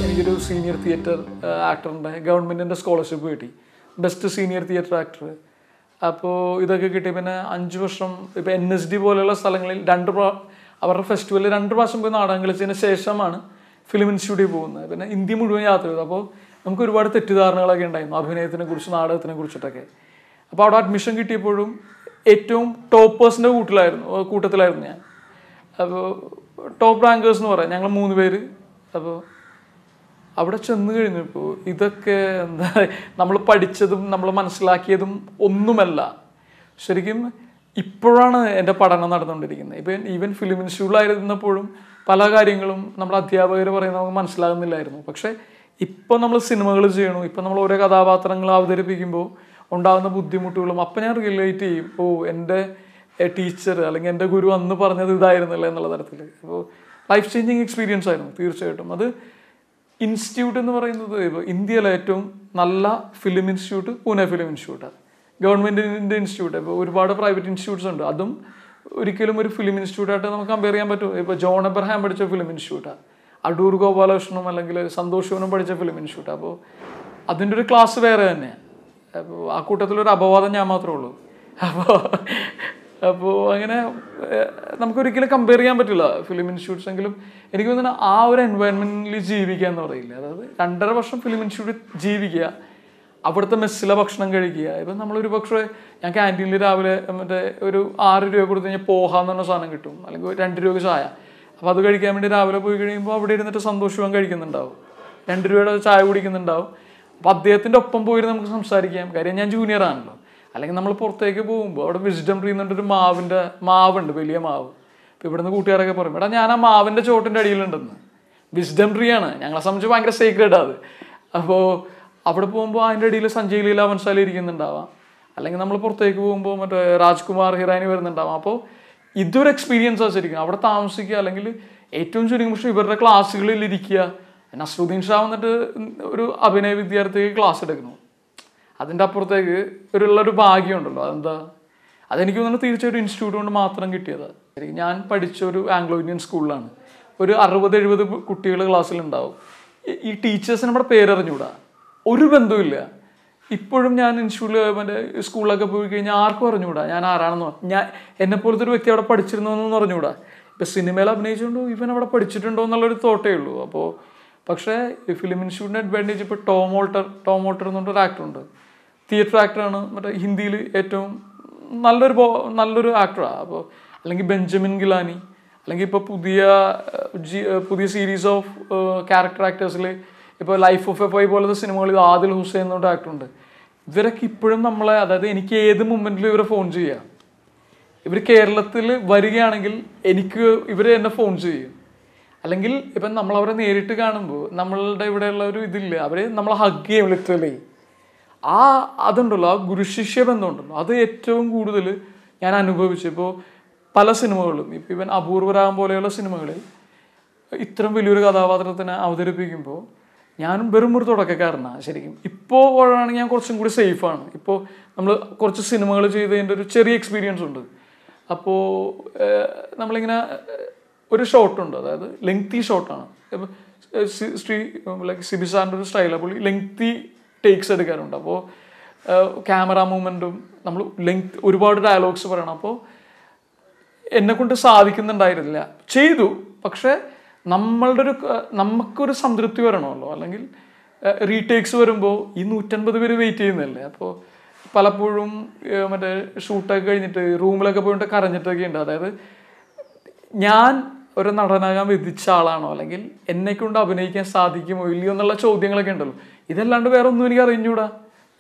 എനിക്കൊരു senior theatre ആക്ടറിൻ്റെ ഗവൺമെൻറ്റിൻ്റെ scholarship കിട്ടി, ബെസ്റ്റ് സീനിയർ തിയേറ്റർ ആക്ടർ. അപ്പോൾ ഇതൊക്കെ കിട്ടി. പിന്നെ 5 വർഷം ഇപ്പോൾ NSD പോലെയുള്ള സ്ഥലങ്ങളിൽ അവരുടെ ഫെസ്റ്റിവലിൽ 2 പ്രാവശ്യം പോയി നാടകം കളിച്ചതിന് ശേഷമാണ് ഫിലിം ഇൻസ്റ്റിറ്റ്യൂട്ടിൽ പോകുന്നത്. പിന്നെ ഇന്ത്യ മുഴുവൻ യാത്ര ചെയ്തു. അപ്പോൾ നമുക്ക് ഒരുപാട് തെറ്റിദ്ധാരണകളൊക്കെ ഉണ്ടായിരുന്നു അഭിനയത്തിനെ കുറിച്ച്, നാടകത്തിനെ കുറിച്ചിട്ടൊക്കെ. അപ്പോൾ അവിടെ അഡ്മിഷൻ കിട്ടിയപ്പോഴും ഏറ്റവും ടോപ്പേഴ്സിൻ്റെ കൂട്ടത്തിലായിരുന്നു ഞാൻ. അപ്പോൾ ടോപ്പ് റാങ്കേഴ്സ് എന്ന് പറയാം ഞങ്ങൾ 3 പേര്. അപ്പോൾ അവിടെ ചെന്ന് കഴിഞ്ഞപ്പോൾ ഇതൊക്കെ എന്താ, നമ്മൾ പഠിച്ചതും നമ്മൾ മനസ്സിലാക്കിയതും ഒന്നുമല്ല. ശരിക്കും ഇപ്പോഴാണ് എൻ്റെ പഠനം നടന്നുകൊണ്ടിരിക്കുന്നത്. ഇപ്പം ഈവൻ ഫിലിം ഇൻസ്റ്റിറ്റ്യൂട്ടിലായിരുന്നപ്പോഴും പല കാര്യങ്ങളും നമ്മുടെ അധ്യാപകർ പറയുന്നത് നമുക്ക് മനസ്സിലാകുന്നില്ലായിരുന്നു. പക്ഷേ ഇപ്പോൾ നമ്മൾ സിനിമകൾ ചെയ്യണു, ഇപ്പം നമ്മൾ ഓരോ കഥാപാത്രങ്ങൾ അവതരിപ്പിക്കുമ്പോൾ ഉണ്ടാകുന്ന ബുദ്ധിമുട്ടുകളും അപ്പം ഞാൻ റിലേറ്റ് ചെയ്യും. എൻ്റെ ടീച്ചർ അല്ലെങ്കിൽ എൻ്റെ ഗുരു അന്ന് പറഞ്ഞത് ഇതായിരുന്നില്ല എന്നുള്ള തരത്തിൽ. അപ്പോൾ ലൈഫ് ചേഞ്ചിങ് എക്സ്പീരിയൻസ് ആയിരുന്നു തീർച്ചയായിട്ടും. അത് ഇൻസ്റ്റിറ്റ്യൂട്ട് എന്ന് പറയുന്നത് ഇപ്പോൾ ഇന്ത്യയിലെ ഏറ്റവും നല്ല ഫിലിം ഇൻസ്റ്റിറ്റ്യൂട്ട് പൂനെ ഫിലിം ഇൻസ്റ്റിറ്റ്യൂട്ടാണ്, ഗവൺമെൻറ്റിൻ്റെ ഇൻസ്റ്റിറ്റ്യൂട്ട്. ഇപ്പോൾ ഒരുപാട് പ്രൈവറ്റ് ഇൻസ്റ്റിറ്റ്യൂട്ട്സ് ഉണ്ട്, അതും ഒരിക്കലും ഒരു ഫിലിം ഇൻസ്റ്റിറ്റ്യൂട്ടായിട്ട് നമുക്ക് കമ്പയർ ചെയ്യാൻ പറ്റും. ഇപ്പോൾ ജോൺ എബ്രഹാം പഠിച്ച ഫിലിം ഇൻസ്റ്റിറ്റ്യൂട്ടാണ്, അടൂർ ഗോപാലകൃഷ്ണനും അല്ലെങ്കിൽ സന്തോഷവനും പഠിച്ച ഫിലിം ഇൻസ്റ്റിറ്റ്യൂട്ട്. അപ്പോൾ അതിൻ്റെ ഒരു ക്ലാസ് വേറെ തന്നെയാണ്. അപ്പോൾ ആ കൂട്ടത്തിലൊരു അപവാദം ഞാൻ മാത്രമേ ഉള്ളൂ. അപ്പോൾ അങ്ങനെ നമുക്കൊരിക്കലും കമ്പയർ ചെയ്യാൻ പറ്റില്ല ഫിലിം ഇൻസ്റ്റിറ്റ്യൂട്ട്സ്. എങ്കിലും എനിക്ക് തോന്നുന്നു ആ ഒരു എൻവയൺമെൻറ്റിൽ ജീവിക്കുക എന്ന് പറയില്ല, അതായത് 2.5 വർഷം ഫിലിം ഇൻസ്റ്റിറ്റ്യൂട്ടിൽ ജീവിക്കുക, അവിടുത്തെ മെസ്സിലെ ഭക്ഷണം കഴിക്കുക. ഇപ്പം നമ്മളൊരു പക്ഷേ ഞാൻ ക്യാൻറ്റീനിൽ രാവിലെ മറ്റേ ഒരു 6 രൂപ കൊടുത്ത് കഴിഞ്ഞാൽ പോഹാന്ന് പറഞ്ഞ സാധനം കിട്ടും, അല്ലെങ്കിൽ 2 രൂപയ്ക്ക് ചായ. അപ്പോൾ അത് കഴിക്കാൻ വേണ്ടി രാവിലെ പോയി കഴിയുമ്പോൾ അവിടെ ഇരുന്നിട്ട് സന്തോഷവും കഴിക്കുന്നുണ്ടാവും, 2 രൂപയുടെ ചായ കുടിക്കുന്നുണ്ടാവും. അപ്പോൾ അദ്ദേഹത്തിൻ്റെ ഒപ്പം പോയിരുന്ന് നമുക്ക് സംസാരിക്കാം, കാര്യം ഞാൻ ജൂനിയർ ആണല്ലോ. അല്ലെങ്കിൽ നമ്മൾ പുറത്തേക്ക് പോകുമ്പോൾ അവിടെ വിസ്ഡം ട്രീ എന്നിട്ടൊരു മാവുണ്ട്, വലിയ മാവ്. അപ്പോൾ ഇവിടുന്ന് കൂട്ടുകാരൊക്കെ പറയും, എടാ ഞാൻ ആ മാവിൻ്റെ ചോട്ടിൻ്റെ അടിയിലുണ്ടെന്ന്. വിസ്ഡം ട്രീ ആണ്, ഞങ്ങളെ സംബന്ധിച്ച് ഭയങ്കര സീക്രട്ടാണ് അത്. അപ്പോൾ അവിടെ പോകുമ്പോൾ അതിൻ്റെ അടിയിൽ സഞ്ജയ് ലീല ബൻസാലി ഇരിക്കുന്നുണ്ടാവാം, അല്ലെങ്കിൽ നമ്മൾ പുറത്തേക്ക് പോകുമ്പോൾ മറ്റേ രാജ്കുമാർ ഹിറാനി വരുന്നുണ്ടാവാം. അപ്പോൾ ഇതൊരു എക്സ്പീരിയൻസ് ആയിരിക്കും അവിടെ താമസിക്കുക, അല്ലെങ്കിൽ ഏറ്റവും ചുരുങ്ങും പക്ഷേ ഇവരുടെ ക്ലാസ്സുകളിൽ ഇരിക്കുക. നസ്രുദ്ദീൻ ഷാ വന്നിട്ട് ഒരു അഭിനയ വിദ്യാർത്ഥിക്ക് ക്ലാസ് എടുക്കുന്നു, അതിൻ്റെ അപ്പുറത്തേക്ക് ഉള്ളൊരു ഭാഗ്യമുണ്ടല്ലോ. അതെനിക്ക് തോന്നുന്നു തീർച്ചയായിട്ടും ഇൻസ്റ്റിറ്റ്യൂട്ട് കൊണ്ട് മാത്രം കിട്ടിയതാണ്. ഞാൻ പഠിച്ച ഒരു ആംഗ്ലോ ഇന്ത്യൻ സ്കൂളിലാണ്, ഒരു 60-70 കുട്ടികൾ ക്ലാസ്സിലുണ്ടാവും. ഈ ടീച്ചേഴ്സിന് നമ്മുടെ പേരറിഞ്ഞൂടാ, ഒരു ബന്ധവുമില്ല. ഇപ്പോഴും ഞാൻ ഇൻസ്റ്റിറ്റ്യൂട്ടിൽ മറ്റേ സ്കൂളിലൊക്കെ പോയി കഴിഞ്ഞാൽ ആർക്കും അറിഞ്ഞുകൂടാ ഞാൻ ആരാണെന്ന്. എന്നെപ്പോലത്തെ ഒരു വ്യക്തി അവിടെ പഠിച്ചിരുന്നോന്ന് അറിഞ്ഞുകൂടാ. ഇപ്പം സിനിമയിൽ അഭിനയിച്ചുകൊണ്ടോ ഇവൻ അവിടെ പഠിച്ചിട്ടുണ്ടോ എന്നുള്ളൊരു തോട്ടേ ഉള്ളൂ. അപ്പോൾ പക്ഷേ ഫിലിം ഇൻസ്റ്റിറ്റ്യൂട്ടിൻ്റെ അഡ്വാൻറ്റേജ് ഇപ്പോൾ ടോം വോൾട്ടർ എന്ന് പറഞ്ഞൊരു ആക്ടറുണ്ട്, തിയേറ്റർ ആക്ടറാണ്, മറ്റേ ഹിന്ദിയിൽ ഏറ്റവും നല്ലൊരു ആക്ടറാണ്. അപ്പോൾ അല്ലെങ്കിൽ ബെഞ്ചമിൻ ഗിലാനി, അല്ലെങ്കിൽ ഇപ്പോൾ പുതിയ സീരീസ് ഓഫ് ക്യാരക്ടർ ആക്ടേഴ്സിൽ ഇപ്പോൾ ലൈഫ് ഓഫ് എ ബോയ് പോലത്തെ സിനിമകളിൽ ആദിൽ ഹുസൈൻ എന്നൊരു ആക്ടറുണ്ട്. ഇവരൊക്കെ ഇപ്പോഴും നമ്മളെ, അതായത് എനിക്ക് ഏത് മൊമെൻറ്റിലും ഇവരെ ഫോൺ ചെയ്യാം. ഇവർ കേരളത്തിൽ വരികയാണെങ്കിൽ ഇവർ എന്നെ ഫോൺ ചെയ്യും. അല്ലെങ്കിൽ ഇപ്പം നമ്മളവരെ നേരിട്ട് കാണുമ്പോൾ നമ്മളുടെ ഇവിടെയുള്ള ഒരു ഇതില്ല, അവരെ നമ്മളെ ഹഗ് ചെയ്യും ലിറ്ററലി. അതുണ്ടല്ലോ, ആ ഗുരുശിഷ്യ ബന്ധമുണ്ടല്ലോ, അത് ഏറ്റവും കൂടുതൽ ഞാൻ അനുഭവിച്ചു. ഇപ്പോൾ പല സിനിമകളും, ഇപ്പം ഇവൻ അപൂർവരാഗം പോലെയുള്ള സിനിമകളിൽ ഇത്രയും വലിയൊരു കഥാപാത്രത്തിനെ അവതരിപ്പിക്കുമ്പോൾ ഞാനും വെറും ഒരു തുടക്കക്കാരനാണ് ശരിക്കും. ഇപ്പോൾ ആണെങ്കിൽ ഞാൻ കുറച്ചും കൂടി സേഫാണ്. ഇപ്പോൾ നമ്മൾ കുറച്ച് സിനിമകൾ ചെയ്തതിൻ്റെ ഒരു ചെറിയ എക്സ്പീരിയൻസ് ഉണ്ട്. അപ്പോൾ നമ്മളിങ്ങനെ ഒരു ഷോട്ടുണ്ട്, അതായത് ലെങ്തി ഷോട്ടാണ്. ഇപ്പോൾ സിബിസാറിൻ്റെ ഒരു സ്റ്റൈലാണ്, പുള്ളി ലെങ്തി ടേക്സ് എടുക്കാറുണ്ട്. അപ്പോൾ ക്യാമറ മൂവ്മെൻറ്റും നമ്മൾ ഒരുപാട് ഡയലോഗ്സ് പറയണം. അപ്പോൾ എന്നെക്കൊണ്ട് സാധിക്കുന്നുണ്ടായിരുന്നില്ല, ചെയ്തു. പക്ഷേ നമുക്കൊരു സംതൃപ്തി വരണമല്ലോ, അല്ലെങ്കിൽ റീടേക്സ് വരുമ്പോൾ ഈ 150 പേര് വെയിറ്റ് ചെയ്യുന്നതല്ലേ. അപ്പോൾ പലപ്പോഴും മറ്റേ ഷൂട്ടൊക്കെ കഴിഞ്ഞിട്ട് റൂമിലൊക്കെ പോയിട്ട് കരഞ്ഞിട്ടൊക്കെ ഉണ്ട്. അതായത് ഞാൻ ഒരു നടനാകാൻ വിധിച്ച ആളാണോ, അല്ലെങ്കിൽ എന്നെക്കൊണ്ട് അഭിനയിക്കാൻ സാധിക്കുമോ ഇല്ലയോ എന്നുള്ള ചോദ്യങ്ങളൊക്കെ ഉണ്ടല്ലോ. ഇതല്ലാണ്ട് വേറെ ഒന്നും എനിക്ക് അറിഞ്ഞൂടാ,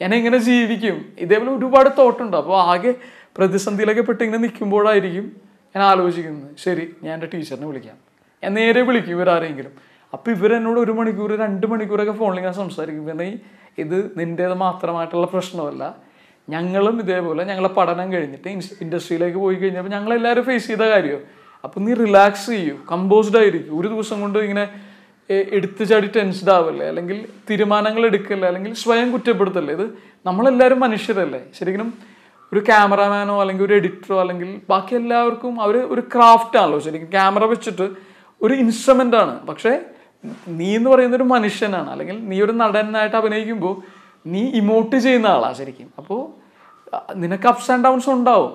ഞാൻ എങ്ങനെ ജീവിക്കും, ഇതേപോലെ ഒരുപാട് തോട്ടുണ്ട്. അപ്പോൾ ആകെ പ്രതിസന്ധിയിലൊക്കെ പെട്ടിങ്ങനെ നിൽക്കുമ്പോഴായിരിക്കും ഞാൻ ആലോചിക്കുന്നത്, ശരി ഞാൻ എൻ്റെ ടീച്ചറിനെ വിളിക്കാം. ഞാൻ നേരെ വിളിക്കും ഇവരാരെങ്കിലും. അപ്പോൾ ഇവരെന്നോട് 1 മണിക്കൂർ 2 മണിക്കൂറൊക്കെ ഫോണിൽ ഞാൻ സംസാരിക്കും. പിന്നെ ഇത് നിൻ്റേത് മാത്രമായിട്ടുള്ള പ്രശ്നമല്ല, ഞങ്ങളും ഇതേപോലെ ഞങ്ങളെ പഠനം കഴിഞ്ഞിട്ട് ഇൻഡസ്ട്രിയിലേക്ക് പോയി കഴിഞ്ഞപ്പോൾ ഞങ്ങളെല്ലാവരും ഫേസ് ചെയ്ത കാര്യമോ. അപ്പം നീ റിലാക്സ് ചെയ്യൂ, കമ്പോസ്ഡ് ആയിരിക്കും. ഒരു ദിവസം കൊണ്ട് ഇങ്ങനെ എടുത്തു ചാടി ടെൻസ്ഡ് ആവല്ലേ, അല്ലെങ്കിൽ തീരുമാനങ്ങൾ എടുക്കല്ലേ, അല്ലെങ്കിൽ സ്വയം കുറ്റപ്പെടുത്തല്ലേ. ഇത് നമ്മളെല്ലാവരും മനുഷ്യരല്ലേ. ശരിക്കും ഒരു ക്യാമറാമാനോ അല്ലെങ്കിൽ ഒരു എഡിറ്ററോ അല്ലെങ്കിൽ ബാക്കി എല്ലാവർക്കും അവർ ഒരു ക്രാഫ്റ്റ് ആണല്ലോ ശരിക്കും. ക്യാമറ വെച്ചിട്ട് ഒരു ഇൻസ്ട്രുമെൻ്റ് ആണ്. പക്ഷേ നീ എന്ന് പറയുന്ന ഒരു മനുഷ്യനാണ്, അല്ലെങ്കിൽ നീ ഒരു നടനായിട്ട് അഭിനയിക്കുമ്പോൾ നീ ഇമോട്ട് ചെയ്യുന്ന ആളാണ് ശരിക്കും. അപ്പോൾ നിനക്ക് അപ്സ് ആൻഡ് ഡൗൺസ് ഉണ്ടാവും.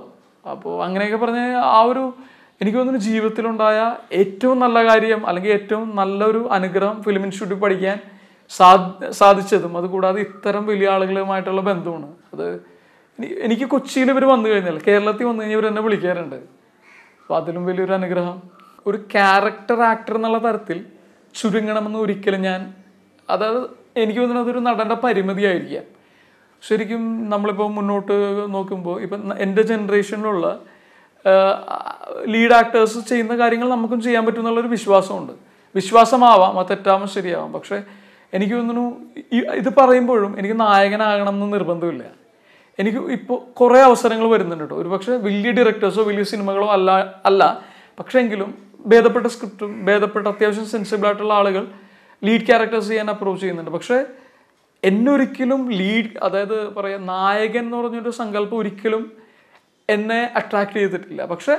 അപ്പോൾ അങ്ങനെയൊക്കെ പറഞ്ഞ് ആ ഒരു എനിക്ക് തോന്നുന്നു ജീവിതത്തിലുണ്ടായ ഏറ്റവും നല്ല കാര്യം അല്ലെങ്കിൽ ഏറ്റവും നല്ലൊരു അനുഗ്രഹം ഫിലിം ഇൻസ്റ്റിറ്റ്യൂട്ടിൽ പഠിക്കാൻ സാധിച്ചതും അതുകൂടാതെ ഇത്തരം വലിയ ആളുകളുമായിട്ടുള്ള ബന്ധമാണ്. അത് എനിക്ക് കൊച്ചിയിൽ ഇവർ വന്നു കഴിഞ്ഞാൽ, കേരളത്തിൽ വന്നു കഴിഞ്ഞാൽ ഇവർ എന്നെ വിളിക്കാറുണ്ട്. അപ്പോൾ അതിലും വലിയൊരു അനുഗ്രഹം. ഒരു ക്യാരക്ടർ ആക്ടർ എന്നുള്ള തരത്തിൽ ചുരുങ്ങണമെന്ന് ഒരിക്കലും അതായത് എനിക്ക് തോന്നുന്നത് അതൊരു നടൻ്റെ പരിമിതിയായിരിക്കാം. ശരിക്കും നമ്മളിപ്പോൾ മുന്നോട്ട് നോക്കുമ്പോൾ ഇപ്പം എൻ്റെ ജനറേഷനിലുള്ള ലീഡ് ആക്ടേഴ്സ് ചെയ്യുന്ന കാര്യങ്ങൾ നമുക്കും ചെയ്യാൻ പറ്റും എന്നുള്ളൊരു വിശ്വാസമുണ്ട്. വിശ്വാസമാവാം, അത് തെറ്റാവാം, ശരിയാവാം. പക്ഷേ എനിക്ക് തോന്നുന്നു ഇത് പറയുമ്പോഴും എനിക്ക് നായകനാകണം എന്ന് നിർബന്ധമില്ല. എനിക്ക് ഇപ്പോൾ കുറേ അവസരങ്ങൾ വരുന്നുണ്ട് കേട്ടോ. ഒരു പക്ഷേ വലിയ ഡയറക്ടേഴ്സോ വലിയ സിനിമകളോ അല്ല പക്ഷേ എങ്കിലും ഭേദപ്പെട്ട സ്ക്രിപ്റ്റും ഭേദപ്പെട്ട അത്യാവശ്യം സെൻസിബിൾ ആയിട്ടുള്ള ആളുകൾ ലീഡ് ക്യാരക്ടേഴ്സ് ചെയ്യാൻ അപ്രോച്ച് ചെയ്യുന്നുണ്ട്. പക്ഷേ എന്നെ ഒരിക്കലും അതായത് പറയാം നായകൻ എന്ന് പറഞ്ഞൊരു സങ്കല്പം ഒരിക്കലും എന്നെ അട്രാക്ട് ചെയ്തിട്ടില്ല. പക്ഷേ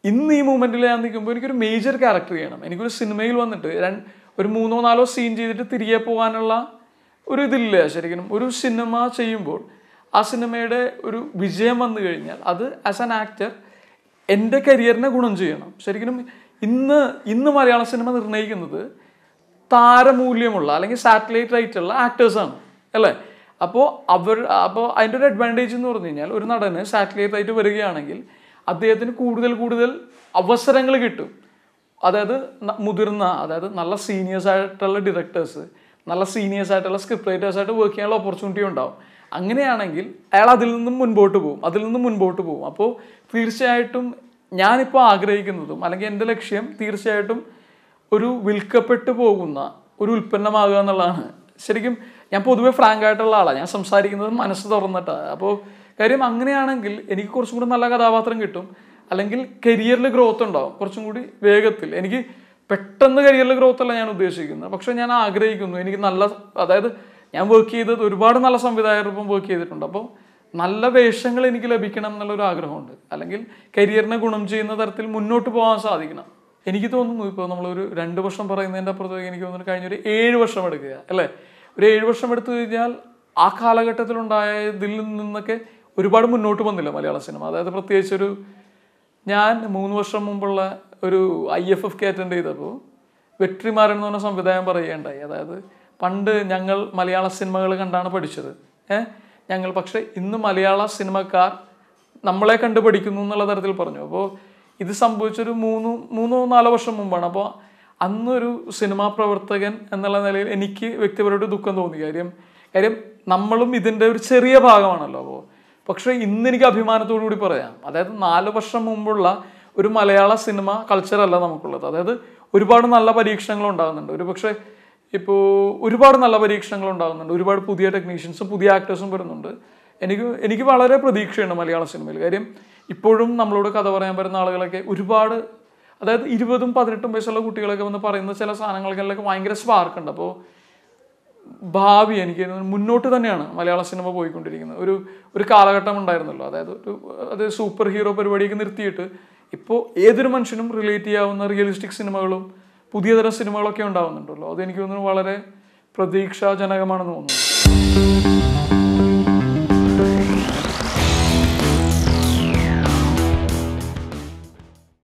ഇന്ന് ഈ മൂമെൻറ്റിൽ ഞാൻ നിൽക്കുമ്പോൾ എനിക്കൊരു മേജർ ക്യാരക്ടർ ചെയ്യണം. എനിക്കൊരു സിനിമയിൽ വന്നിട്ട് ഒരു 3-4 സീൻ ചെയ്തിട്ട് തിരികെ പോകാനുള്ള ഒരു ഇതില്ല ശരിക്കും. ഒരു സിനിമ ചെയ്യുമ്പോൾ ആ സിനിമയുടെ ഒരു വിജയം വന്നു കഴിഞ്ഞാൽ അത് ആസ് ആൻ ആക്ടർ എൻ്റെ കരിയറിനെ ഗുണം ചെയ്യണം ശരിക്കും. ഇന്ന് മലയാള സിനിമ നിർണ്ണയിക്കുന്നത് താരമൂല്യമുള്ള അല്ലെങ്കിൽ സാറ്റലൈറ്റ് റൈറ്റുള്ള ആക്ടേഴ്സാണ് അല്ലേ. അപ്പോൾ അതിൻ്റെ ഒരു അഡ്വാൻറ്റേജ് എന്ന് പറഞ്ഞു കഴിഞ്ഞാൽ ഒരു നടന് സാറ്റലൈറ്റ് റൈറ്റ് വരികയാണെങ്കിൽ അദ്ദേഹത്തിന് കൂടുതൽ അവസരങ്ങൾ കിട്ടും. അതായത് മുതിർന്ന, അതായത് നല്ല സീനിയേഴ്സ് ആയിട്ടുള്ള ഡയറക്ടേഴ്സ്, നല്ല സീനിയേഴ്സ് ആയിട്ടുള്ള സ്ക്രിപ്റ്റ് റൈറ്റേഴ്സായിട്ട് വർക്ക് ചെയ്യാനുള്ള ഓപ്പർച്യൂണിറ്റി ഉണ്ടാവും. അങ്ങനെയാണെങ്കിൽ അയാൾ അതിൽ നിന്നും മുൻപോട്ട് പോകും. അപ്പോൾ തീർച്ചയായിട്ടും ഞാനിപ്പോൾ ആഗ്രഹിക്കുന്നതും അല്ലെങ്കിൽ എൻ്റെ ലക്ഷ്യം തീർച്ചയായിട്ടും ഒരു വിൽക്കപ്പെട്ടു പോകുന്ന ഒരു ഉൽപ്പന്നമാകുക എന്നുള്ളതാണ്. ശരിക്കും ഞാൻ പൊതുവെ ഫ്രാങ്ക് ആയിട്ടുള്ള ആളാണ്, ഞാൻ സംസാരിക്കുന്നത് മനസ്സ് തുറന്നിട്ടാണ്. അപ്പോൾ കാര്യം അങ്ങനെയാണെങ്കിൽ എനിക്ക് കുറച്ചും കൂടി നല്ല കഥാപാത്രം കിട്ടും, അല്ലെങ്കിൽ കരിയറിൽ ഗ്രോത്ത് ഉണ്ടാവും കുറച്ചും കൂടി വേഗത്തിൽ. എനിക്ക് പെട്ടെന്ന് കരിയറിൽ ഗ്രോത്ത് അല്ല ഞാൻ ഉദ്ദേശിക്കുന്നത്, പക്ഷെ ഞാൻ ആഗ്രഹിക്കുന്നു എനിക്ക് അതായത് ഞാൻ വർക്ക് ചെയ്തത് ഒരുപാട് നല്ല സംവിധായകർക്കും വർക്ക് ചെയ്തിട്ടുണ്ട്. അപ്പോൾ നല്ല വേഷങ്ങൾ എനിക്ക് ലഭിക്കണം എന്നുള്ളൊരു ആഗ്രഹമുണ്ട്, അല്ലെങ്കിൽ കരിയറിനെ ഗുണം ചെയ്യുന്ന തരത്തിൽ മുന്നോട്ട് പോകാൻ സാധിക്കണം. എനിക്ക് തോന്നുന്നു ഇപ്പോൾ നമ്മളൊരു 2 വർഷം പറയുന്നതിൻ്റെ അപ്പുറത്തേക്ക് എനിക്ക് തോന്നുന്നു കഴിഞ്ഞൊരു 7 വർഷം എടുക്കുക അല്ലേ. ഒരു 7 വർഷം എടുത്തു കഴിഞ്ഞാൽ ആ കാലഘട്ടത്തിലുണ്ടായതിൽ നിന്നൊക്കെ ഒരുപാട് മുന്നോട്ട് വന്നില്ല മലയാള സിനിമ. അതായത് പ്രത്യേകിച്ചൊരു ഞാൻ 3 വർഷം മുമ്പുള്ള ഒരു IFFK അറ്റൻഡ് ചെയ്തപ്പോൾ വെട്രിമാരൻ എന്ന് പറഞ്ഞ സംവിധായകൻ പറയുകയുണ്ടായി. അതായത് പണ്ട് ഞങ്ങൾ മലയാള സിനിമകൾ കണ്ടാണ് പഠിച്ചത്, പക്ഷേ ഇന്ന് മലയാള സിനിമക്കാർ നമ്മളെ കണ്ടു പഠിക്കുന്നു എന്നുള്ള തരത്തിൽ പറഞ്ഞു. അപ്പോൾ ഇത് സംഭവിച്ചൊരു 3-4 വർഷം മുമ്പാണ്. അപ്പോൾ അന്നൊരു സിനിമാ പ്രവർത്തകൻ എന്നുള്ള നിലയിൽ എനിക്ക് വ്യക്തിപരമായിട്ട് ദുഃഖം തോന്നി. കാര്യം നമ്മളും ഇതിൻ്റെ ഒരു ചെറിയ ഭാഗമാണല്ലോ. അപ്പോൾ പക്ഷേ ഇന്ന് എനിക്ക് അഭിമാനത്തോടു കൂടി പറയാം, അതായത് 4 വർഷം മുമ്പുള്ള ഒരു മലയാള സിനിമ കൾച്ചറല്ല നമുക്കുള്ളത്. അതായത് ഒരുപാട് നല്ല പരീക്ഷണങ്ങൾ ഉണ്ടാകുന്നുണ്ട്, ഒരുപാട് നല്ല പരീക്ഷണങ്ങൾ ഉണ്ടാകുന്നുണ്ട്, ഒരുപാട് പുതിയ ടെക്നീഷ്യൻസും പുതിയ ആക്ടേഴ്സും വരുന്നുണ്ട്. എനിക്ക് വളരെ പ്രതീക്ഷയുണ്ട് മലയാള സിനിമയിൽ. കാര്യം ഇപ്പോഴും നമ്മളോട് കഥ പറയാൻ വരുന്ന ആളുകളൊക്കെ ഒരുപാട്, അതായത് 20-18 വയസ്സുള്ള കുട്ടികളൊക്കെ വന്ന് പറയുന്ന ചില സാധനങ്ങൾക്കെല്ലാം ഭയങ്കര സ്പാർക്കുണ്ട്. അപ്പോൾ ഭാവി എനിക്ക് മുന്നോട്ട് തന്നെയാണ് മലയാള സിനിമ പോയിക്കൊണ്ടിരിക്കുന്നത്. ഒരു കാലഘട്ടം ഉണ്ടായിരുന്നല്ലോ, അതായത് സൂപ്പർ ഹീറോ പരിപാടിയൊക്കെ നിർത്തിയിട്ട് ഇപ്പോൾ ഏതൊരു മനുഷ്യനും റിലേറ്റ് ചെയ്യാവുന്ന റിയലിസ്റ്റിക് സിനിമകളും പുതിയ തരം സിനിമകളൊക്കെ ഉണ്ടാകുന്നുണ്ടല്ലോ. അതെനിക്ക് തോന്നുന്നു വളരെ പ്രതീക്ഷാജനകമാണെന്ന് തോന്നുന്നു.